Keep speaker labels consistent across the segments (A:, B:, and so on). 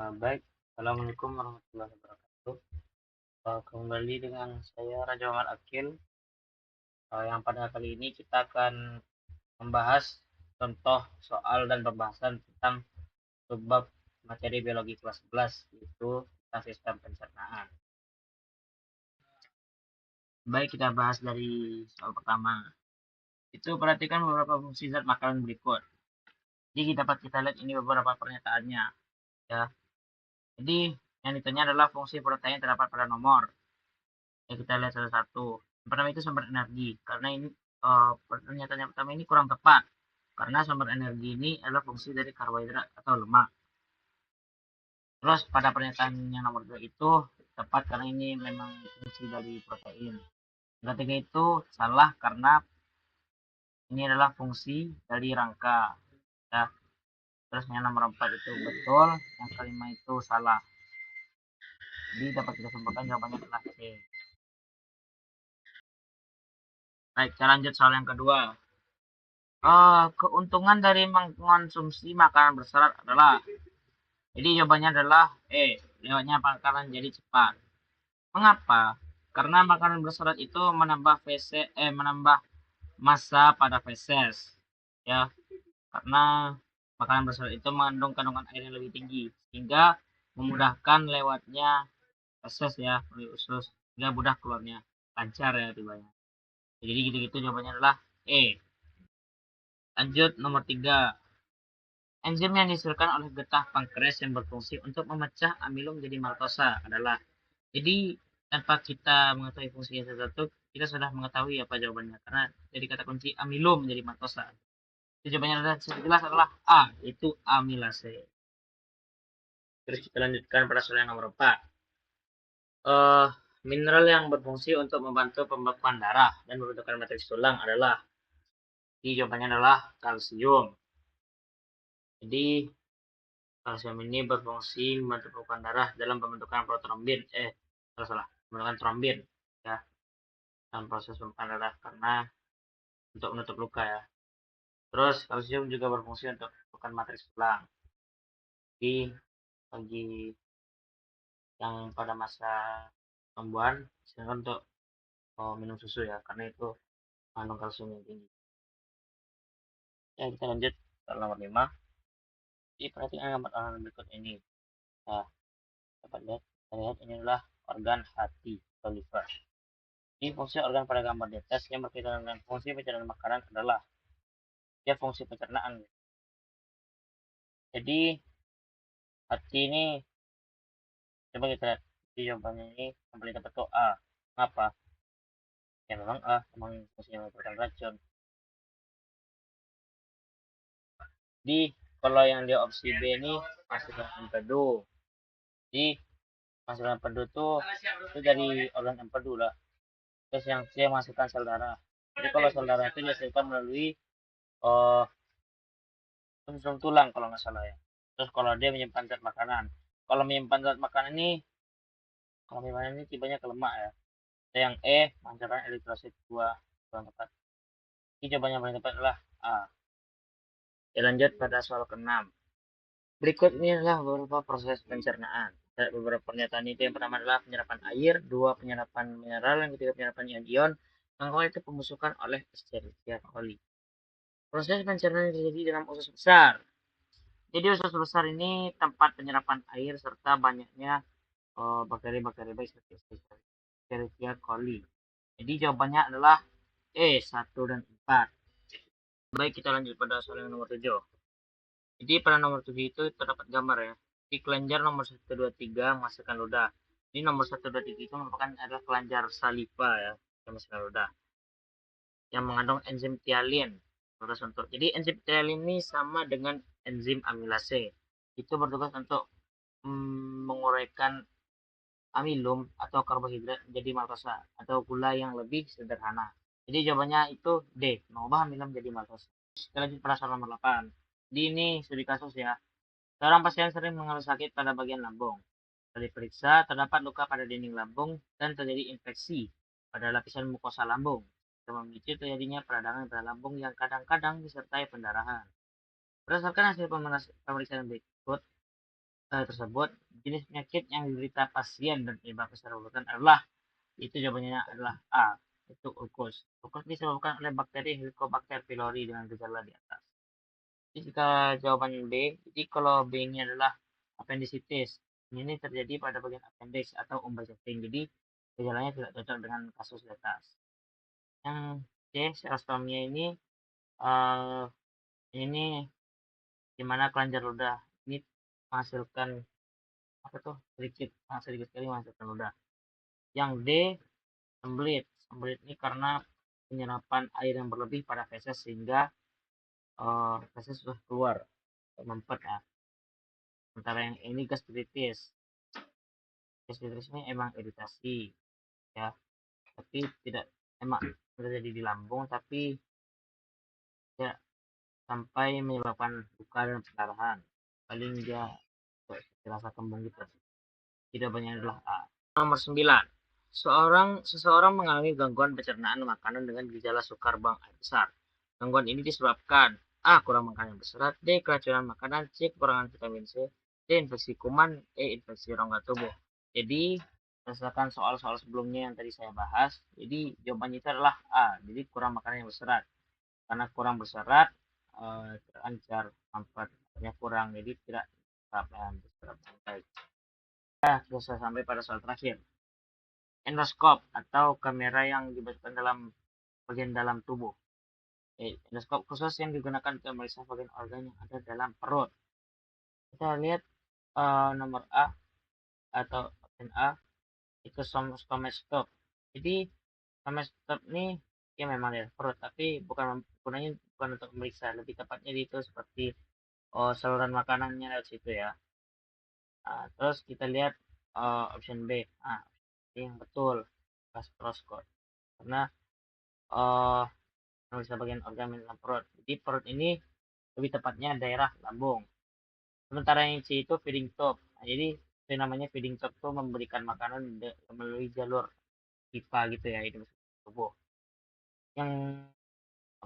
A: Baik, Assalamualaikum warahmatullahi wabarakatuh. Kembali dengan saya Raja Muhammad Akil. Yang pada kali ini kita akan membahas contoh soal dan pembahasan tentang subbab materi biologi kelas 11, yaitu tentang sistem pencernaan. Baik, kita bahas dari soal pertama. Itu perhatikan beberapa fungsi zat makanan berikut. Jadi dapat kita lihat ini beberapa pernyataannya, ya. Jadi yang ditanya adalah fungsi protein terdapat pada nomor. Ya, kita lihat satu-satu. Yang pertama itu sumber energi, karena ini pernyataan yang pertama ini kurang tepat, karena sumber energi ini adalah fungsi dari karbohidrat atau lemak. Terus pada pernyataan yang nomor 2 itu tepat karena ini memang fungsi dari protein. Yang ketiga itu salah karena ini adalah fungsi dari rangka. Ya. Terus yang nomor 4 itu betul, yang kelima itu salah. Jadi dapat kita simpulkan jawabannya adalah C. Baik, kita lanjut soal yang kedua. Keuntungan dari mengkonsumsi makanan berserat adalah, jadi jawabannya adalah lewatnya makanan jadi cepat. Mengapa? Karena makanan berserat itu menambah massa pada feses, ya. Karena makanan berserat itu mengandung kandungan air yang lebih tinggi, sehingga memudahkan lewatnya feses, ya, melalui usus, sehingga mudah keluarnya, lancar ya tibanya. Jadi gitu-gitu jawabannya adalah E. Lanjut nomor 3. Enzim yang dihasilkan oleh getah pankreas yang berfungsi untuk memecah amilum menjadi maltosa adalah. Jadi tanpa kita mengetahui fungsinya satu-satu, kita sudah mengetahui apa jawabannya. Karena dari kata kunci amilum menjadi maltosa. Itu jawabannya adalah jelas adalah A, yaitu amilase. Terus kita lanjutkan pada soal yang nomor 4. Mineral yang berfungsi untuk membantu pembekuan darah dan membentukkan matriks tulang adalah. Jadi jawabannya adalah kalsium. Jadi kalsium ini berfungsi membantu pembekuan darah dalam pembentukan protrombin. Salah, pembentukan trombin, ya, dalam proses pembekuan darah karena untuk menutup luka, ya. Terus kalsium juga berfungsi untuk pembentukan matriks tulang. Jadi bagi yang pada masa pertumbuhan, silakan untuk minum susu, ya, karena itu mengandung kalsium yang tinggi. Ya, kita lanjut ke nomor 5. Jadi perhatikan gambar berikut ini. Nah, dapat lihat, kita lihat ini adalah organ hati atau liver. Jadi fungsi organ pada gambar di atas yang berkaitan dengan fungsi pencernaan makanan adalah dia fungsi pencernaan. Jadi hati ini, coba kita lihat di jawabannya ini yang paling tepat itu A. Kenapa? Ya memang A, memang fungsinya mengeluarkan racun. Jadi kalau yang di opsi B ini masukkan empedu. Jadi masukkan empedu itu dari organ empedu lah. Terus yang C masukkan sel darah. Jadi kalau sel darah itu dihasilkan melalui uh, sumsum tulang kalau nggak salah, ya. Terus kalau dia menyimpan zat makanan. Kalau menyimpan zat makanan ini, kalau menyimpan ini tibanya ke lemak, ya. Yang E, pancaran eritrosit 2 kurang tepat. Ini jawabannya paling tepat adalah A. Kita lanjut pada soal ke-6. Berikut ini adalah beberapa proses pencernaan. Beberapa pernyataan itu yang pertama adalah penyerapan air, dua penyerapan mineral, yang ketiga penyerapan ion-ion, yang kedua itu pembusukan oleh Escherichia coli. Proses pencernaan terjadi dalam usus besar. Jadi usus besar ini tempat penyerapan air serta banyaknya bakteri-bakteri baik seperti Escherichia coli. Jadi jawabannya adalah E, 1 dan 4. Baik, kita lanjut pada soal yang nomor 7. Jadi pada nomor 7 itu terdapat gambar, ya. Di kelenjar nomor 1, 2, 3 menghasilkan ludah. Ini nomor 1, 2, 3 itu merupakan adalah kelenjar saliva, ya, yang menghasilkan ludah. Yang mengandung enzim tialin. Jadi enzim tialin ini sama dengan enzim amilase. Itu bertugas untuk menguraikan amilum atau karbohidrat menjadi maltosa atau gula yang lebih sederhana. Jadi jawabannya itu D, mengubah amilum menjadi maltosa. Kita lanjut pada soal nomor 8. Di ini studi kasus, ya. Seorang pasien sering mengeluh sakit pada bagian lambung. Setelah diperiksa, terdapat luka pada dinding lambung dan terjadi infeksi pada lapisan mukosa lambung. Itu memicu terjadinya peradangan pada lambung yang kadang-kadang disertai pendarahan. Berdasarkan hasil pemeriksaan berikut, tersebut, jenis penyakit yang diderita pasien dan penyebab secara urutan adalah, itu jawabannya adalah A, itu ulkus. Ulkus disebabkan oleh bakteri Helicobacter pylori dengan gejala di atas. Jadi jika jawaban B, jadi kalau B ini adalah appendicitis. Ini terjadi pada bagian appendix atau umbai cacing. Jadi gejalanya tidak cocok dengan kasus di atas. Yang C, serostomia ini dimana kelenjar ludah ini menghasilkan apa tuh sedikit sekali menghasilkan ludah. Yang D, sembelit. Sembelit ini karena penyerapan air yang berlebih pada feses sehingga feses sudah keluar mempet ya. Sementara yang ini gastritis. Gastritis ini emang iritasi ya, tapi tidak emang terjadi di lambung, tapi tidak sampai menyebabkan luka dan pendarahan. Paling dia terasa kembung gitu. Jawabannya adalah A. Nomor 9. Seseorang mengalami gangguan pencernaan makanan dengan gejala sukar buang air besar. Gangguan ini disebabkan A. Kurang makan yang berserat, D. Keracunan makanan, C. Kekurangan vitamin C, D. Infeksi kuman, E. Infeksi rongga tubuh. Jadi berdasarkan soal-soal sebelumnya yang tadi saya bahas, jadi jawabannya itu adalah A. Jadi kurang makanan yang berserat. Karena kurang berserat, terlancar manfaatnya kurang, jadi tidak berserat baik. Kita sudah sampai pada soal terakhir. Endoskop atau kamera yang dimasukkan dalam bagian dalam tubuh. Endoskop khusus yang digunakan untuk memeriksa bagian organ yang ada dalam perut. Kita lihat nomor A atau option A itu stomachoscope. Jadi stomachoscope ini ya memang dari perut, tapi gunanya bukan untuk memeriksa, lebih tepatnya itu seperti saluran makanannya lewat situ ya. Terus kita lihat option B. Yang betul gastroskop, karena memeriksa bagian organ dalam perut. Jadi perut ini lebih tepatnya daerah lambung. Sementara yang C itu feeding tube. Jadi itu namanya feeding tube itu memberikan makanan melalui jalur pipa gitu ya, itu tubuh. Yang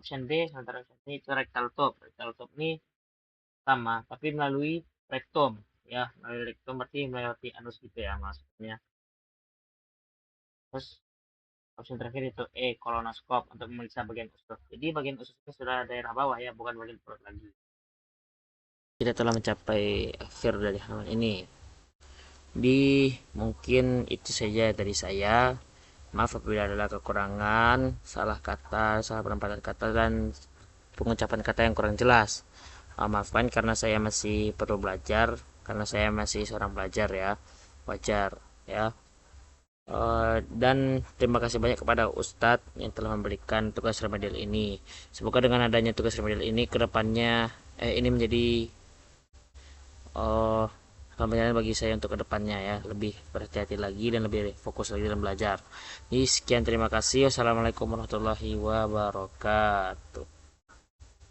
A: option D, sementara option D itu rectal tube. Rectal tube ini sama tapi melalui rektum ya, melalui rektum berarti melewati anus gitu ya maksudnya. Terus opsi terakhir itu E, kolonoskop untuk memeriksa bagian usus. Jadi bagian usus itu sudah daerah bawah ya, bukan bagian perut lagi. Kita telah mencapai akhir dari halaman ini. Mungkin itu saja dari saya. Maaf apabila ada kekurangan, salah kata, salah penempatan kata, dan pengucapan kata yang kurang jelas. Maafkan karena saya masih perlu belajar, karena saya masih seorang pelajar ya, wajar ya. Dan terima kasih banyak kepada Ustadz yang telah memberikan tugas remedial ini. Semoga dengan adanya tugas remedial ini kedepannya ini menjadi pembelajaran bagi saya untuk kedepannya ya, lebih berhati-hati lagi dan lebih fokus lagi dalam belajar. Jadi sekian, terima kasih. Wassalamualaikum warahmatullahi wabarakatuh.